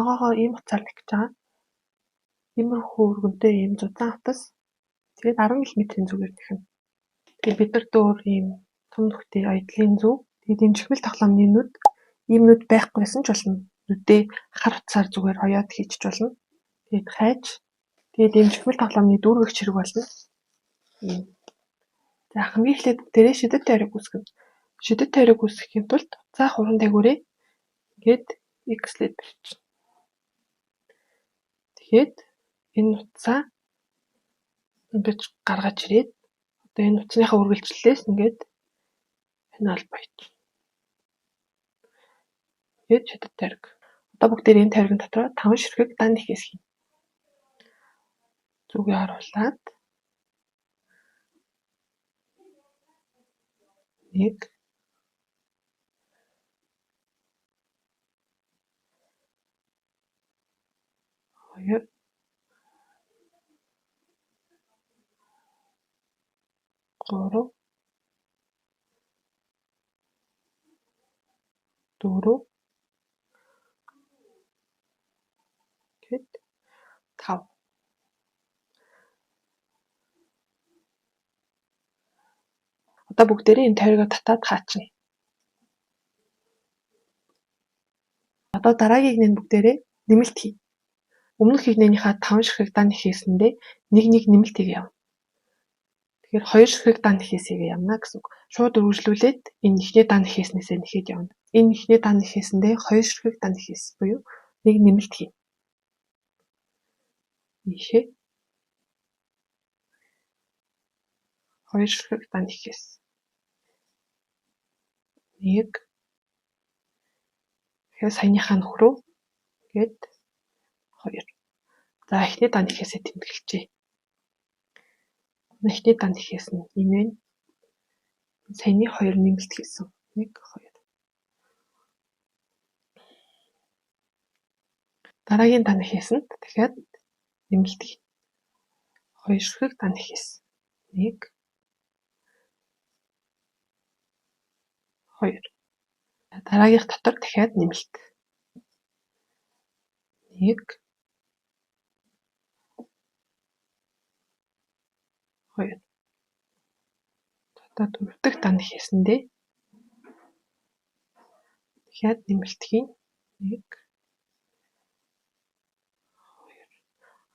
ногоогоо ийм хуцаар дахиж байгаа. Иймэрхүү өргөнтэй ийм зузаан утас. Тэгээд 10 мм-ийн зүгээр дахина. Тэгээд бид нар дөөр ийм том нүхтэй оёдлын зүв. Тэгээд энэ чихмэл тоглоомны нүд ийм нүд байхгүйсэн ч болно. Нүдээ хар утсаар зүгээр оёод хийчих болно. Тэгээд хайж тэгээд ийм чихмэл тоглоомны дүүргэгч хэрэг болно. За хамгийн эхлээд дээрээ шидэт тойрог үүсгэнэ. Шидэт тойрог үүсгэхийн тулд утсаа хуран дээгүүрээ ингээд X-лээд барьчих. Тэгээд энэ утсаа ингэж гаргаж ирээд одоо энэ утасныхаа үргэлжлэлээс ингээд пенал боёч. Тэгээд шидэт тойрог. Одоо бүгдээр энэ тойрогын дотор 5 ширхэг дан ихээс хийнэ. Зүгээ оруулаад 1 2 3 4 гээд 5. Одоо бүгдээрээ энэ тойрогоо татаад хаачна. Одоо дараагийг нь бүгдээрээ нэмэлт хий. Өмнөх хийнэнийхээ 5 ширхэг дан ихээсэндээ нэг нэмэлт хийгээ явна. Тэгэхээр 2 ширхэг дан ихээсээ явна гэсэн үг. Шууд үргэлжлүүлээд энэ ихний дан ихээснээсээ нэхэд явна. Энэ ихний дан ихээсэндээ 2 ширхэг дан ихээс буюу нэг нэмэлт хий. Ийшээ 2 ширхэг дан ихээс 1 тэгэхээр саяныхаа нөхрөө гээд 2. За эхний дан ихээсээ тэмдэглэжээ. Эхний дан ихээс нь энэ саяны 2 нэмэлт хийсэн. 1 2. Дараагийн дан ихээсэнд дахиад нэмэлт хий. 2 ширхэг дан ихээс 1 2. Дараагийнх дотор дахиад нэмэлт 1 2. Одоо дөрөв дэх дан ихээсэндээ дахиад нэмэлт хий. 1 2.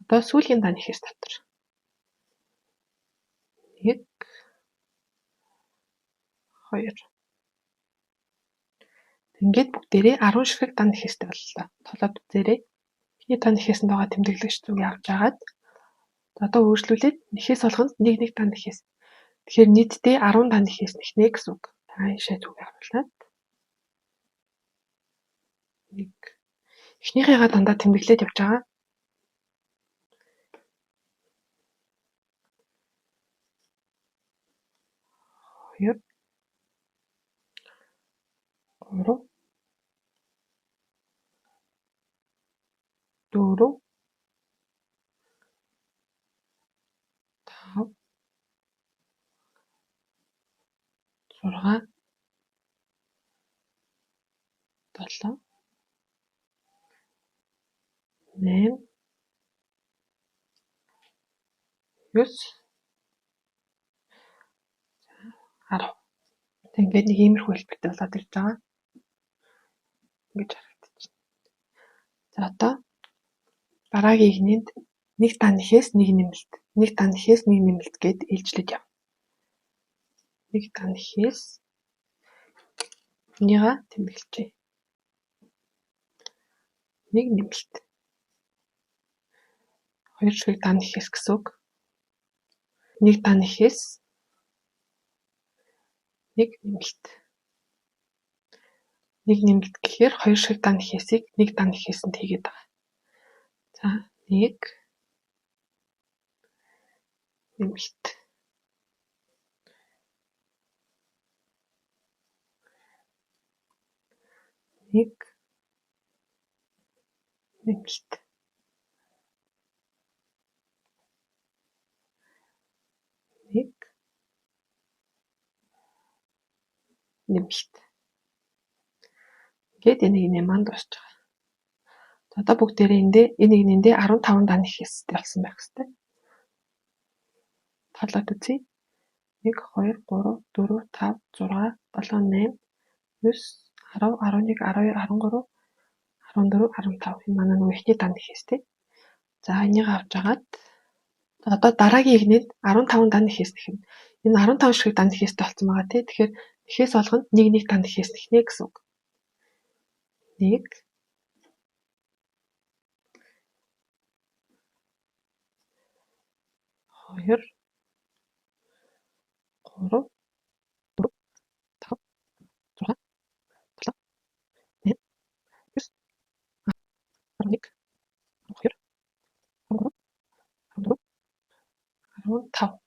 Одоо сүүлийн дан ихээс дотор 1 2. Ингээд бүгдээрээ 10 ширхэг дан ихээстэй боллоо. Тоглоод үзээрэй. Эхний дан ихээсэнд байгаа тэмдэглэгч зүгийг авч агаад одоо үргэлжлүүлээд нэхээс болгонд нэг дан ихээс. Тэгэхээр нийтдээ 10 дан ихээс нэхнэ гэсэн үг. Хаашаа зүгийг авуулаад 1 эхнийхээгаа дандаа тэмдэглээд явж байгаа. 2 3 4 5 6 7 8 9 10. Ингээд нэг иймэрхүү хэлбэртэй болоод ирж байгаа. Ингэж харагдчих. За одоо дараагийн игнэнд нэг дан ихээс нэг нэмэлт, нэг дан ихээс нэг нэмэлт гэд ээлжлэж явна. Нэг дан ихээс энийгээ тэмдэглэжээ. Нэг нэмэлт. 2 ширхэг дан ихээс гэсэн үг. Нэг дан ихээс нэг нэмэлт. Нэг нэмэлт гэхээр 2 ширхэг дан ихээсийг нэг дан ихээсэнд хийгээд байгаа. За 1 нэмэлт. 1 нэмэлт. 1 нэмэлт. Ингээд энийг нэмээд дуусч байгаа. Одоо бүгдээрээ энэ нэгнэндээ 15 дан ихээстэй болсон байх хэрэгтэй. Тодлоод үзье. 1 2 3 4 5 6 7 8 9 10 11 12 13 14 15 энэ манай нөгөө ихний дан ихээс тий. За энийг авч агаад одоо дараагийн игнэд 15 дан ихээс нэхнэ. Энэ 15 шиг дан ихээстэй болсон байгаа тий. Тэгэхээр ихээс болгонд 1 дан ихээс нэхнэ гэсэн үг. 1 2 3 4 5 6 7 8 9 11 12 13 14 15.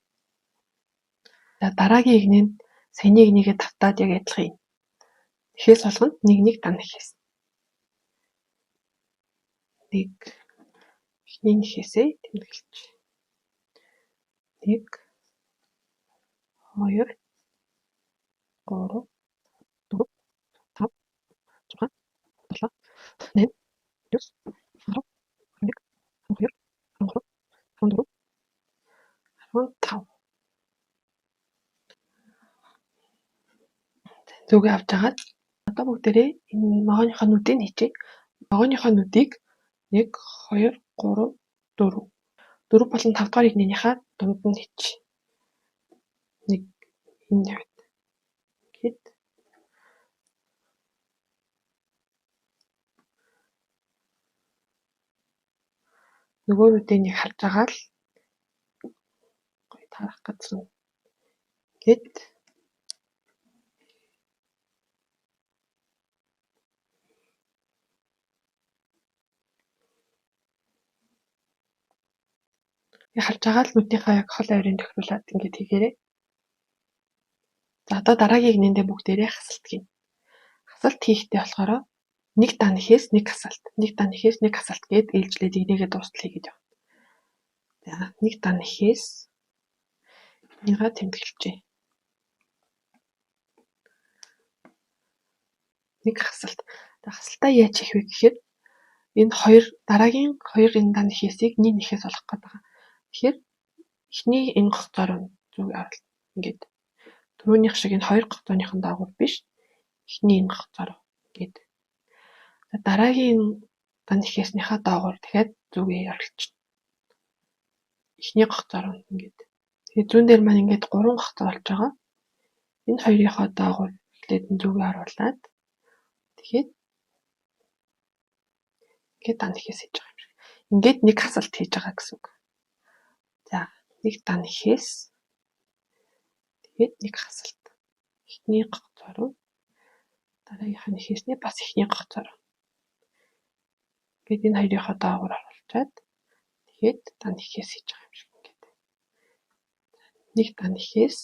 За дараагийн игнэнд саяны игнийгээ тавтаад яг адилхан юм. Ихээс болгонд 1 дан ихээс. 1 ихний ихээсээ тэмдэглэж. 1 2 3 4 5 6 7 8 9 10 11 12 13 14 15. Зүгээ авч агаад одоо бүгдээрээ энэ могооныхоо нүдийг хийчихье. Могооныхоо нүдийг 1 2 3 4 4 болон 5 дахь игнийхаа дунд нь хийчих. 1 энэ яваад. Гэт нөгөө нүдийг харж байгаа л гоё тарах гэсэн. Гэт харж байгаа л нүдийнхаа яг хол ойрын тохируулаад ингэж хийгээрэй. За одоо дараагийн игнэндээ бүгдээрээ хасалт хийнэ. Хасалт хийхдээ болохоор 1 дан ихээс 1 хасалт, 1 дан ихээс 1 хасалт гээд ээлжлээд игнийгээ дуустал хийгээд явна. За 1 дан ихээс энийгээ тэмдэглэжээ. 1 хасалт. Хасалтаа яаж хийх вэ гэхээр энэ дараагийн 2 энэ дан ихээсийг 1 ихээс олох гээд байгаа. Тэгэхээр эхний энэ гоцоор нь зүг оруулна. Ингээд түрүүнийх шиг энэ 2 гоцооныхон доогуур биш. Эхний энэ гоцоор ингээд. Дараагийн дан ихээснийхаа доогуур дахиад зүгээ оруулчихна. Эхний гоцоор нь ингээд. Тэгээд зүүн дээр маань ингээд 3 гоцоо болж байгаа. Энэ хоёрынхоо доогуур эхлээд зүгээ оруулаад тэгээд ингээд дан ихээс хийж байгаа юм шиг. Ингээд нэг хасалт хийж байгаа гэсэн үг. За 1 дан ихээс тэгээд нэг хасалт. Эхний гоцоор нь дараагийнх нь ихээснээ бас эхний гоцоор. Ингээд энэ хоёрынхоо доогуур оруулчаад тэгээд дан ихээс хийж байгаа юм шиг ингээд. 1 дан ихээс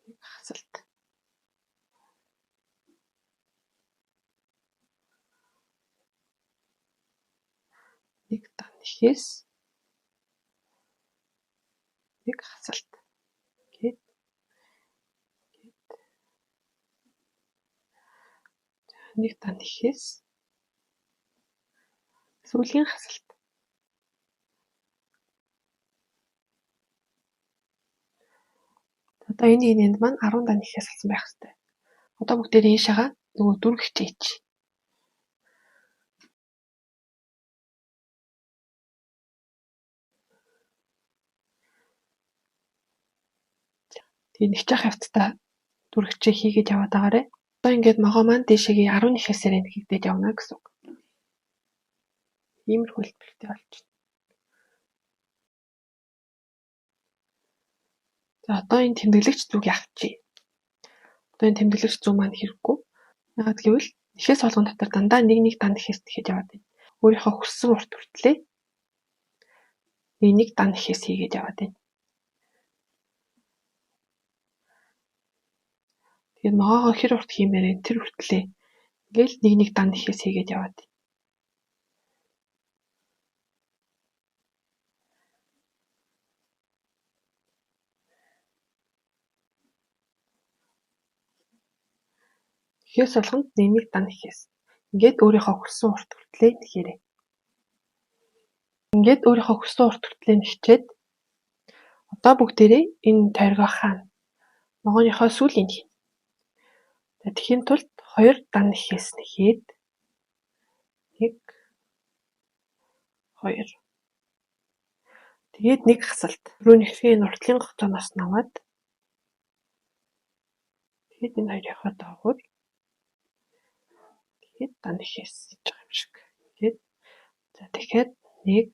нэг хасалт. Нэг дан ихээс нэг хасалт. Гээд нэг дан ихээс сүүлийн хасалт. Одоо энэ игнэнд маань 10 дан ихээс болсон байх хэрэгтэй. Одоо бүгдээрээ ийшээгаа нөгөө дүрг хичээч. Тэгээд нэгчих хавцтай дүргчээ хийгээд яваад байгаарэ. Одоо ингээд могоо маань дээшээгээ 10 ихээсээр хийгдээд явна гэсэн үг. Иймэрхүү хэлбэртэй болж байна. За одоо энэ тэмдэглэгч зүгийг авчия. Одоо энэ тэмдэглэгч зүг маань хэрэггүй. Яагаад гэвэл ихээс болгон дотор дандаа 1 дан ихээс тэгэхэд яваад байна. Өөрийнхөө хүссэн урт хүртлээ 1 дан ихээс хийгээд яваад байна. Тэгээд могоогоо хэр урт хиймээрээ тэр хүртлээ ингээл 1 дан ихээс хийгээд яваад байна. Ихээс болгонд 1 дан ихээс. Ингээд өөрийнхөө хүссэн урт хүртлээ нэхээрэй. Ингээд өөрийнхөө хүссэн урт хүртлээ нэхчээд одоо бүгдээрээ энэ тойргоо хаана ногооныхоо сүүлийн хийн. Тэхийн тулд 2 дан нэхээс нэхээд 1 2 тэгээд нэг хасалт. Рүүнийхээ нуртлын гоцооноос наваад тэгээд энэ хоёрынхоо доогуур тэгээд дан нэхээс хийж байгаа юм шиг. Тэгээд за тэгэхээр 1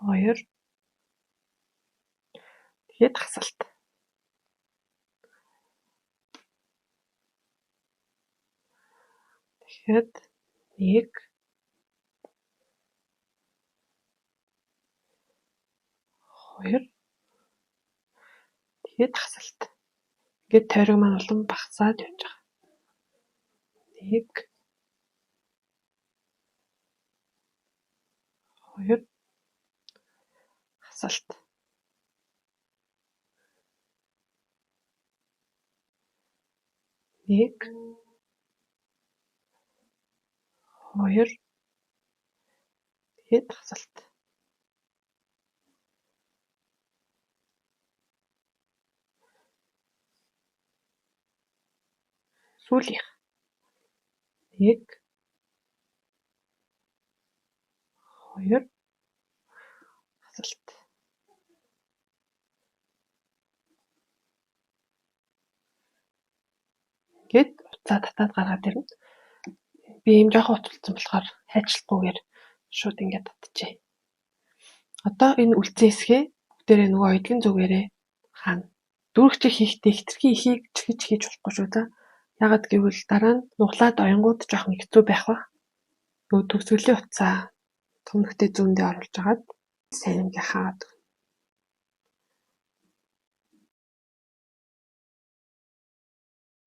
2 тэгээд хасалт. Тэгэхээр 1 2 тэгээд хасалт. Ингээд тойрог маань улам багасаад явж байгаа. 1 2 хасалт. 1 2 тэгээд хасалт. Сүүлийнх 1 2 хасалт. Ингээд уцаа татаад гаргаад ирнэ. Би ийм жоохон уталцсан болохоор хайчлахгүйгээр шууд ингээд татчихъя. Одоо энэ үлдсэн хэсгээ бүгдээрээ нөгөө оёдлын зүгээрээ хаана. Дүүрэгч хийхдээ хитрхи ихийг чихэж хийж болохгүй шүү дээ. Ягаад гэвэл дараа нь нуглаад оёнгууд жоохон хэцүү байх бах. Нөгөө төгсгөлийн утсаа том нүхтэй зүүндээ оруулж агаад сайн ингээ хаад.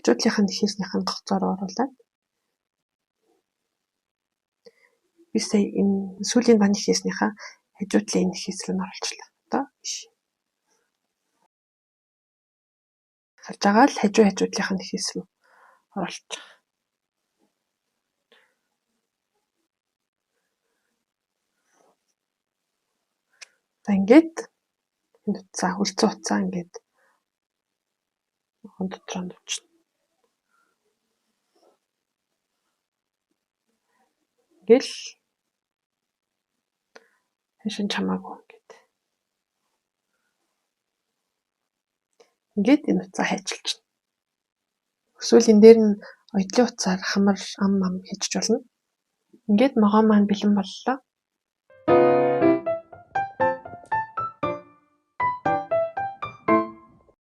Хажуудлынх нь нэхээснийх нь гоцоор оруулаад би сая энэ сүүлийн дан нэхээснийхаа хажуудлын энэ нэхээс рүү оруулчлаа. Одоо биш. Харж байгаа л хажуудлынх нь нэхээс рүү оруулчих. За ингээд энэ утсаа үлдсэн утсаа ингээд дотроо нуучна. Ингээл хашин чамаагүй ингээд энэ утсаа хайчилчихна. Эсвэл энэ дээр нь оёдлын утсаар хамар ам хийж болно. Ингээд ногоон маань бэлэн боллоо.